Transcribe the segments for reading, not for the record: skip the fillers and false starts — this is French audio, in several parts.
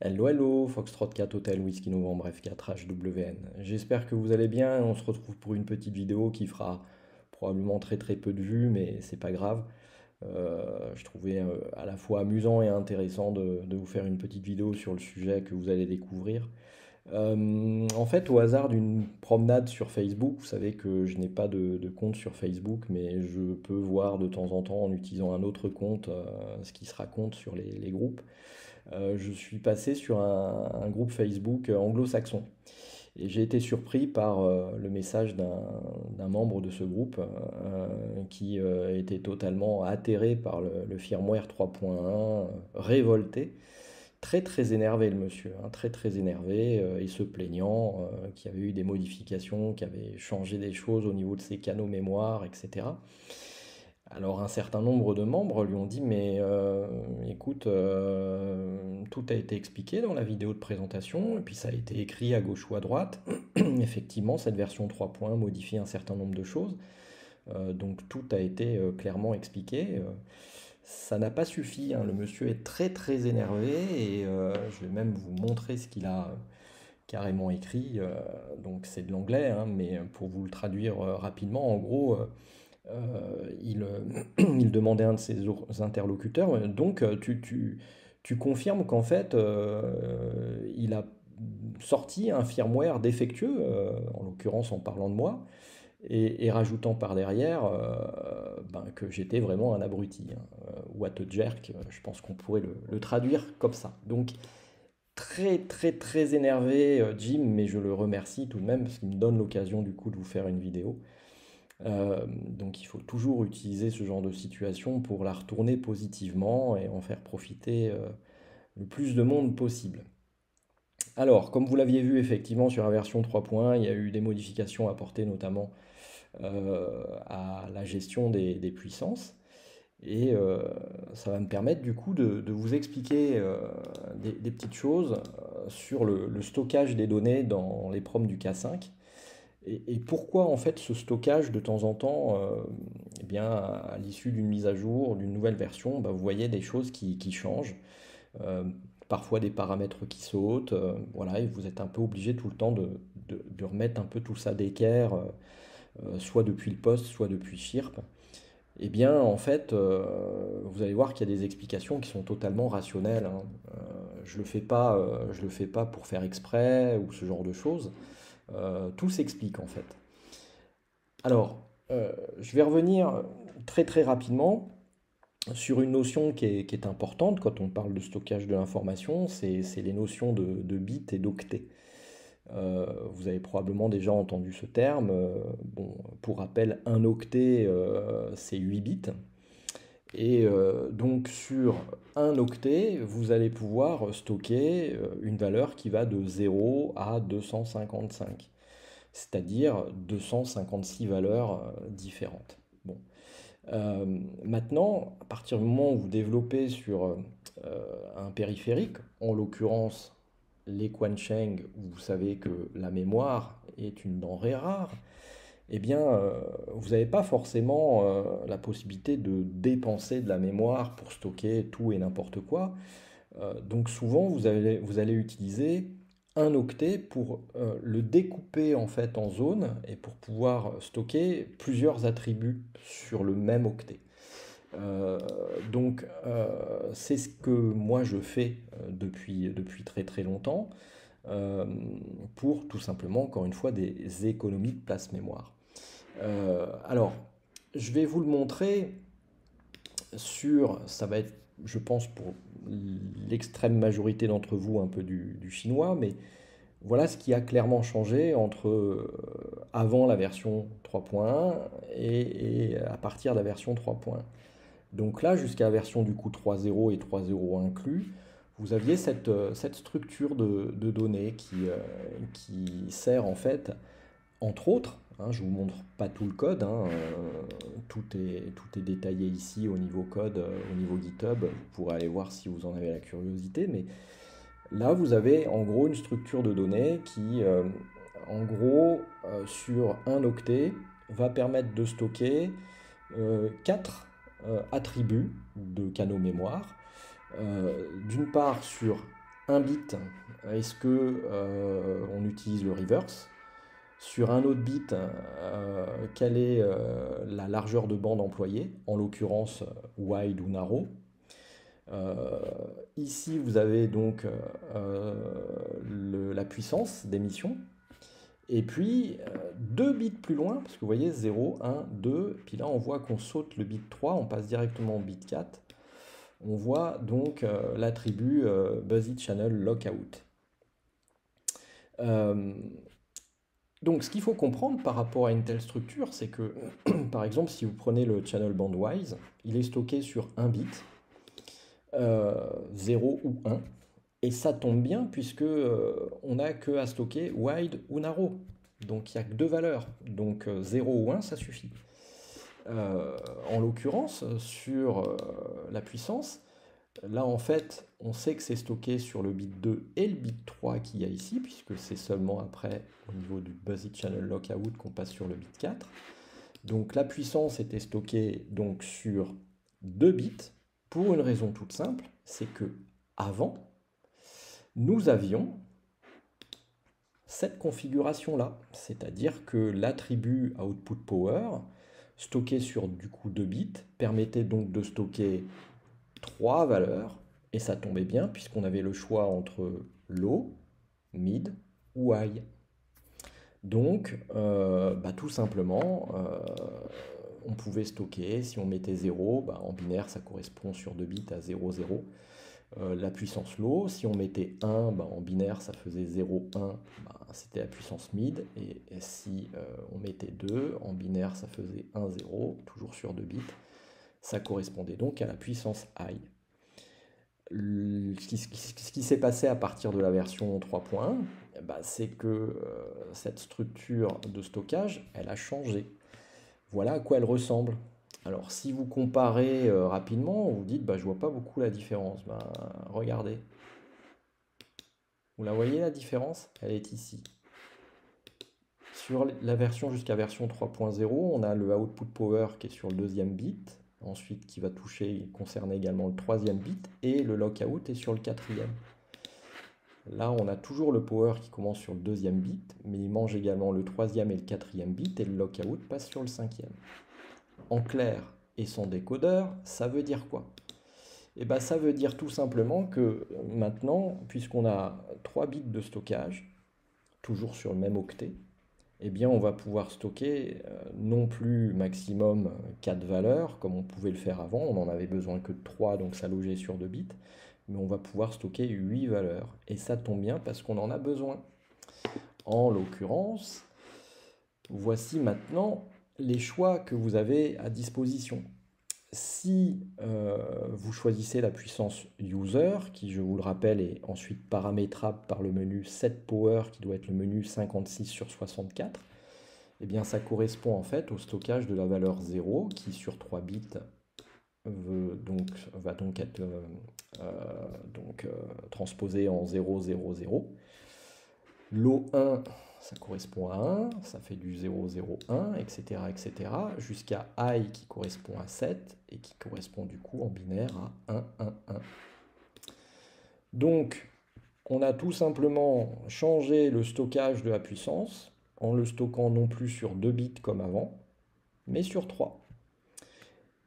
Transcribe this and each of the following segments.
Hello, hello, Foxtrot 4 Hotel Whisky Novembre F4 HWN. J'espère que vous allez bien. On se retrouve pour une petite vidéo qui fera probablement très très peu de vues, mais c'est pas grave. Je trouvais à la fois amusant et intéressant de vous faire une petite vidéo sur le sujet que vous allez découvrir. En fait, au hasard d'une promenade sur Facebook, vous savez que je n'ai pas de compte sur Facebook, mais je peux voir de temps en temps en utilisant un autre compte ce qui se raconte sur les groupes. Je suis passé sur un groupe Facebook anglo-saxon et j'ai été surpris par le message d'un membre de ce groupe qui était totalement atterré par le firmware 3.1, révolté, très très énervé le monsieur, hein, très très énervé et se plaignant qu'il y avait eu des modifications, qu'il avait changé des choses au niveau de ses canaux mémoire, etc. Alors un certain nombre de membres lui ont dit mais écoute, tout a été expliqué dans la vidéo de présentation et puis ça a été écrit à gauche ou à droite. Effectivement, cette version 3.1 modifie un certain nombre de choses, donc tout a été clairement expliqué. Ça n'a pas suffi, hein, le monsieur est très très énervé et je vais même vous montrer ce qu'il a carrément écrit. Donc c'est de l'anglais, hein, mais pour vous le traduire rapidement, en gros, il demandait à un de ses interlocuteurs, donc tu confirmes qu'en fait, il a sorti un firmware défectueux, en l'occurrence en parlant de moi, et rajoutant par derrière ben, que j'étais vraiment un abruti, hein. What a jerk, je pense qu'on pourrait le traduire comme ça. Donc très très très énervé Jim, mais je le remercie tout de même parce qu'il me donne l'occasion du coup de vous faire une vidéo. Donc il faut toujours utiliser ce genre de situation pour la retourner positivement et en faire profiter le plus de monde possible. Alors, comme vous l'aviez vu effectivement sur la version 3.1, il y a eu des modifications apportées notamment à la gestion des puissances. Et ça va me permettre du coup de vous expliquer des petites choses sur le stockage des données dans les proms du K5. Et pourquoi en fait ce stockage de temps en temps, eh bien, à l'issue d'une mise à jour, d'une nouvelle version, bah, vous voyez des choses qui changent, euh, parfois des paramètres qui sautent, voilà, et vous êtes un peu obligé tout le temps de remettre un peu tout ça d'équerre, soit depuis le poste, soit depuis Chirp. Eh bien, en fait, vous allez voir qu'il y a des explications qui sont totalement rationnelles, hein. Je le fais pas pour faire exprès ou ce genre de choses. Tout s'explique en fait. Alors, je vais revenir très très rapidement sur une notion qui est importante quand on parle de stockage de l'information, c'est les notions de bits et d'octets. Vous avez probablement déjà entendu ce terme. Bon, pour rappel, un octet, c'est 8 bits. Et donc sur un octet, vous allez pouvoir stocker une valeur qui va de 0 à 255, c'est-à-dire 256 valeurs différentes. Bon. Maintenant, à partir du moment où vous développez sur un périphérique, en l'occurrence les Quansheng, où vous savez que la mémoire est une denrée rare, eh bien, vous n'avez pas forcément la possibilité de dépenser de la mémoire pour stocker tout et n'importe quoi. Donc souvent, vous allez utiliser un octet pour le découper en fait en zones et pour pouvoir stocker plusieurs attributs sur le même octet. Euh, donc c'est ce que moi je fais depuis très très longtemps euh, pour tout simplement, encore une fois, des économies de place mémoire. Alors, je vais vous le montrer ça va être, je pense, pour l'extrême majorité d'entre vous, un peu du chinois, mais voilà ce qui a clairement changé entre avant la version 3.1 et à partir de la version 3.1. Donc là, jusqu'à la version du coup 3.0 et 3.0 inclus, vous aviez cette structure de données qui sert en fait, entre autres, hein, je ne vous montre pas tout le code, hein, tout est détaillé ici au niveau code, au niveau GitHub, vous pourrez aller voir si vous en avez la curiosité, mais là vous avez en gros une structure de données qui, en gros, sur un octet, va permettre de stocker 4 attributs de canaux mémoire. D'une part sur un bit, est-ce que on utilise le reverse? Sur un autre bit, quelle est la largeur de bande employée, en l'occurrence wide ou narrow. Euh, Ici, vous avez donc la puissance d'émission. Et puis, deux bits plus loin, parce que vous voyez 0, 1, 2, puis là on voit qu'on saute le bit 3, on passe directement au bit 4. On voit donc l'attribut Buzzy Channel Lockout. Euh, donc ce qu'il faut comprendre par rapport à une telle structure, c'est que par exemple si vous prenez le channel bandwise, il est stocké sur un bit, 0 ou 1. Et ça tombe bien puisque on n'a que à stocker wide ou narrow. Donc il n'y a que deux valeurs. Donc 0 ou 1, ça suffit. En l'occurrence, sur la puissance, là en fait, on sait que c'est stocké sur le bit 2 et le bit 3 qu'il y a ici, puisque c'est seulement après, au niveau du Buzzy Channel Lockout, qu'on passe sur le bit 4. Donc la puissance était stockée donc sur 2 bits, pour une raison toute simple, c'est que avant, nous avions cette configuration-là, c'est-à-dire que l'attribut output power, stocké sur du coup 2 bits, permettait donc de stocker 3 valeurs, et ça tombait bien puisqu'on avait le choix entre low, mid ou high. Donc, tout simplement, on pouvait stocker, si on mettait 0, en binaire ça correspond sur 2 bits à 0, 0. La puissance low, si on mettait 1, en binaire ça faisait 0, 1, c'était la puissance mid, et si on mettait 2, en binaire ça faisait 1, 0, toujours sur 2 bits, ça correspondait donc à la puissance high. Ce qui s'est passé à partir de la version 3.1, c'est que cette structure de stockage, elle a changé. Voilà à quoi elle ressemble. Alors, si vous comparez rapidement, vous dites, je vois pas beaucoup la différence. Regardez. Vous la voyez la différence? Elle est ici. Sur la version jusqu'à version 3.0, on a le output power qui est sur le deuxième bit, ensuite qui va concerner également le troisième bit, et le lockout est sur le quatrième. Là, on a toujours le power qui commence sur le deuxième bit, mais il mange également le troisième et le quatrième bit, et le lockout passe sur le cinquième. En clair et sans décodeur, ça veut dire quoi? Ça veut dire tout simplement que maintenant, puisqu'on a 3 bits de stockage, toujours sur le même octet, on va pouvoir stocker non plus maximum 4 valeurs, comme on pouvait le faire avant, on n'en avait besoin que de 3, donc ça logeait sur 2 bits, mais on va pouvoir stocker 8 valeurs. Et ça tombe bien parce qu'on en a besoin. En l'occurrence, voici maintenant les choix que vous avez à disposition. Si vous choisissez la puissance user, qui je vous le rappelle est ensuite paramétrable par le menu set power qui doit être le menu 56/64, ça correspond en fait au stockage de la valeur 0 qui sur 3 bits va donc être transposé en 0, 0, 0. L'O1, ça correspond à 1, ça fait du 0, 0, 1, etc., jusqu'à I qui correspond à 7 et qui correspond du coup en binaire à 1, 1, 1. Donc, on a tout simplement changé le stockage de la puissance en le stockant non plus sur 2 bits comme avant, mais sur 3.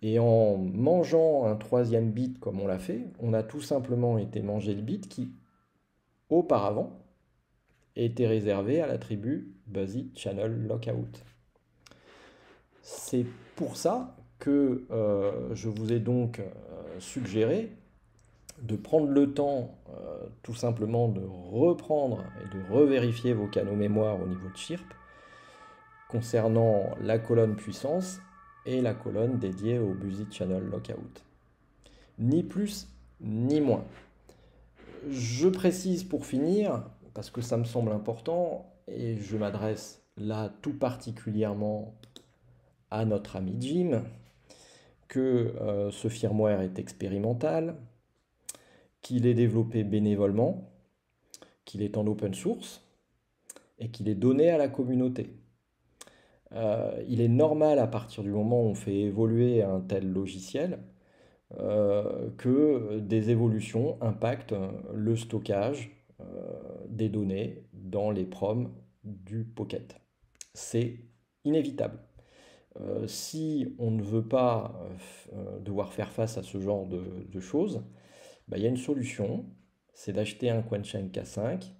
Et en mangeant un troisième bit comme on l'a fait, on a tout simplement été manger le bit qui, auparavant, était réservé à l'attribut Buzzy Channel Lockout. C'est pour ça que je vous ai donc suggéré de prendre le temps tout simplement de reprendre et de revérifier vos canaux mémoire au niveau de Chirp concernant la colonne puissance et la colonne dédiée au Buzzy Channel Lockout. Ni plus ni moins. Je précise pour finir, parce que ça me semble important, et je m'adresse là tout particulièrement à notre ami Jim, que ce firmware est expérimental, qu'il est développé bénévolement, qu'il est en open source et qu'il est donné à la communauté. Il est normal à partir du moment où on fait évoluer un tel logiciel que des évolutions impactent le stockage des données dans les proms du Pocket. C'est inévitable. Si on ne veut pas devoir faire face à ce genre de choses, bah, il y a une solution, c'est d'acheter un Quanshine K5,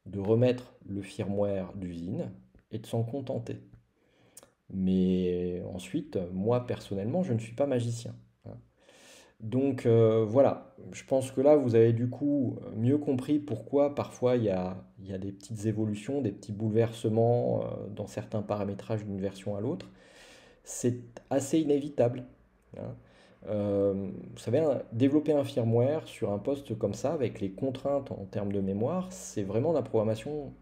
de remettre le firmware d'usine et de s'en contenter. Mais ensuite, moi personnellement, je ne suis pas magicien, hein. Donc voilà, je pense que là, vous avez du coup mieux compris pourquoi parfois il y a des petites évolutions, des petits bouleversements dans certains paramétrages d'une version à l'autre. C'est assez inévitable, hein. Vous savez, développer un firmware sur un poste comme ça, avec les contraintes en termes de mémoire, c'est vraiment la programmation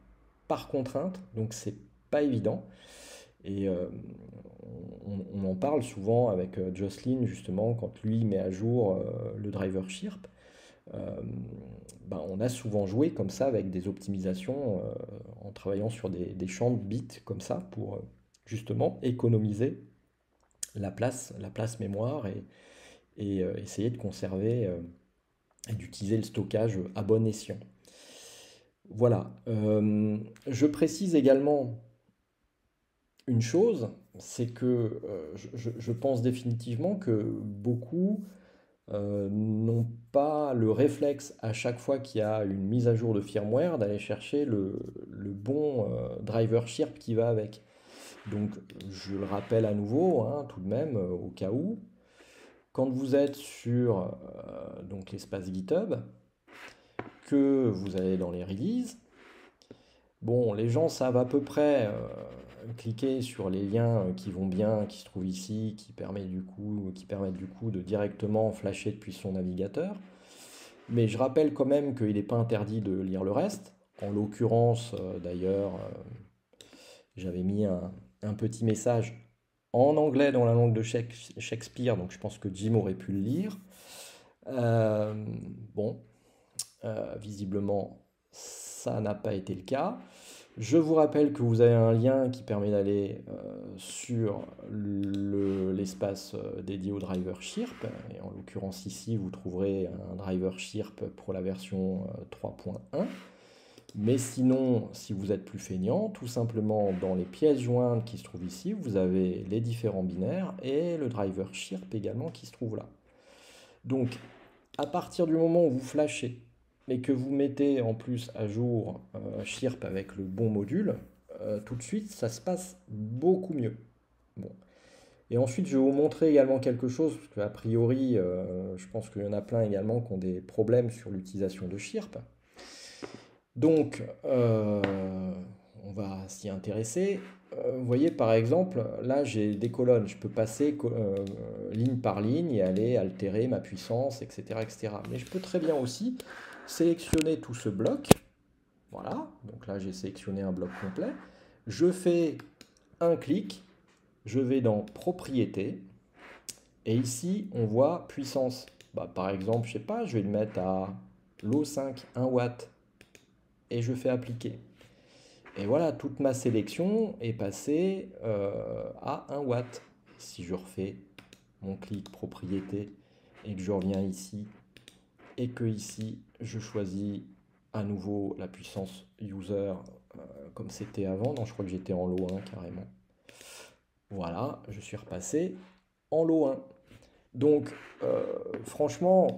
par contrainte, donc c'est pas évident. Et on en parle souvent avec Jocelyn, justement, quand lui met à jour le driver Chirp. Euh, ben, on a souvent joué comme ça avec des optimisations en travaillant sur des champs de bits comme ça pour justement économiser la place mémoire et essayer de conserver et d'utiliser le stockage à bon escient. Voilà. Je précise également une chose, c'est que je pense définitivement que beaucoup n'ont pas le réflexe à chaque fois qu'il y a une mise à jour de firmware d'aller chercher le bon driver Chirp qui va avec. Donc je le rappelle à nouveau, hein, tout de même, au cas où, quand vous êtes sur donc l'espace GitHub, que vous allez dans les releases, bon, les gens savent à peu près cliquer sur les liens qui vont bien, qui se trouvent ici, qui permettent du coup de directement flasher depuis son navigateur. Mais je rappelle quand même qu'il n'est pas interdit de lire le reste. En l'occurrence, d'ailleurs, j'avais mis un petit message en anglais dans la langue de Shakespeare, donc je pense que Jim aurait pu le lire. Euh, bon, visiblement, ça n'a pas été le cas. Je vous rappelle que vous avez un lien qui permet d'aller sur l'espace dédié au driver Chirp. Et en l'occurrence ici, vous trouverez un driver Chirp pour la version 3.1. Mais sinon, si vous êtes plus feignant, tout simplement dans les pièces jointes qui se trouvent ici, vous avez les différents binaires et le driver Chirp également qui se trouve là. Donc, à partir du moment où vous flashez et que vous mettez en plus à jour Chirp avec le bon module, tout de suite, ça se passe beaucoup mieux. Bon. Et ensuite, je vais vous montrer également quelque chose, parce qu'a priori, je pense qu'il y en a plein également qui ont des problèmes sur l'utilisation de Chirp. Donc, on va s'y intéresser. Vous voyez, par exemple, là, j'ai des colonnes. Je peux passer ligne par ligne et aller altérer ma puissance, etc., etc. Mais je peux très bien aussi sélectionner tout ce bloc. Voilà. Donc là, j'ai sélectionné un bloc complet. Je fais un clic. Je vais dans Propriétés. Et ici, on voit puissance. Bah, par exemple, je sais pas, je vais le mettre à l'O5, 1 watt. Et je fais appliquer. Et voilà, toute ma sélection est passée à 1 watt. Si je refais mon clic propriété et que je reviens ici et que ici je choisis à nouveau la puissance user comme c'était avant, non, je crois que j'étais en lot 1 carrément. Voilà, je suis repassé en lot 1. Donc franchement,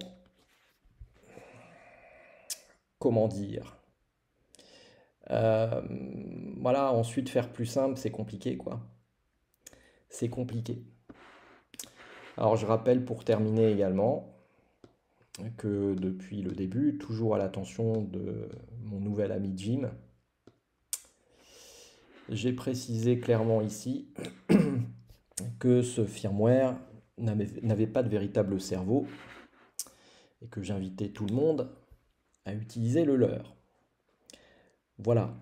comment dire, voilà, ensuite faire plus simple, c'est compliqué quoi. C'est compliqué. Alors je rappelle pour terminer également que depuis le début, toujours à l'attention de mon nouvel ami Jim, j'ai précisé clairement ici que ce firmware n'avait pas de véritable cerveau et que j'invitais tout le monde à utiliser le leur. Voilà.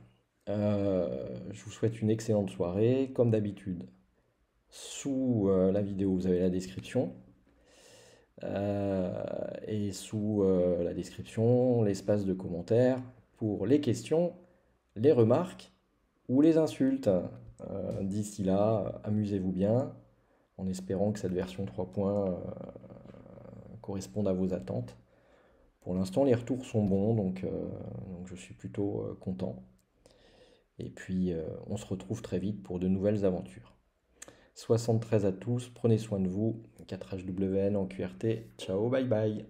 Je vous souhaite une excellente soirée. Comme d'habitude, sous la vidéo, vous avez la description. Et sous la description, l'espace de commentaires pour les questions, les remarques ou les insultes. D'ici là, amusez-vous bien, en espérant que cette version 3 points correspondent à vos attentes. Pour l'instant, les retours sont bons, donc je suis plutôt content. Et puis, on se retrouve très vite pour de nouvelles aventures. 73 à tous, prenez soin de vous. 4HWN en QRT. Ciao, bye bye.